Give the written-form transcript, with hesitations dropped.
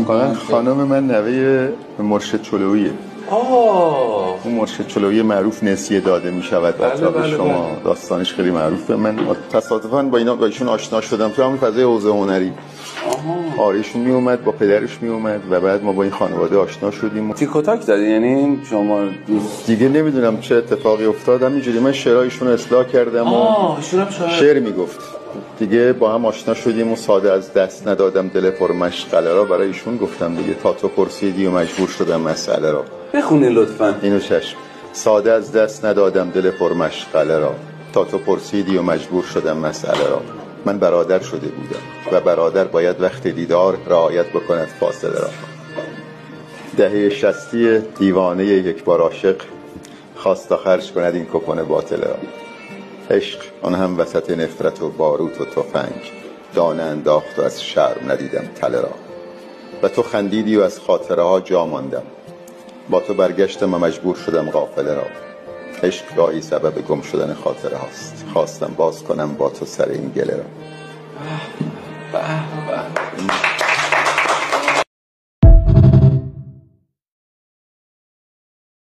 میکنن. خانم من نوه مرشد چلویه. اون مرشد چلویی معروف نسیه داده میشود بچه‌ها به شما. داستانش خیلی معروفه. من تصادفاً با ایشون آشنا شدم تو همون فضای حوزه هنری. ایشون می اومد با پدرش می اومد و بعد ما با این خانواده آشنا شدیم. تیک و تاک دادی؟ یعنی شما دیگه نمیدونم چه اتفاقی افتاد، همینجوری من شعرایشون رو اصلاح کردم و شعر میگفت. دیگه با هم آشنا شدیم و ساده از دست ندادم دل پر مشغله را. برای ایشون گفتم دیگه، تا تو پرسیدی و مجبور شدم مسئله را. بخونی لطفاً اینو چشم. ساده از دست ندادم دل پر مشغله را، تا تو پرسیدی و مجبور شدم مسئله را. من برادر شده بودم و برادر باید وقت دیدار رعایت بکند فاصله را. دهه 60 دیوانه یک بار عاشق خواست تا خرج کند این کپون باطل را. عشق آن هم وسط نفرت و باروت و تفنگ، دانه انداخت و از شرم ندیدم تله را. و تو خندیدی و از خاطره ها جا ماندم، با تو برگشتم و مجبور شدم قافله را. عشق گاهی سبب گم شدن خاطره هاست، خواستم باز کنم با تو سر این گله را.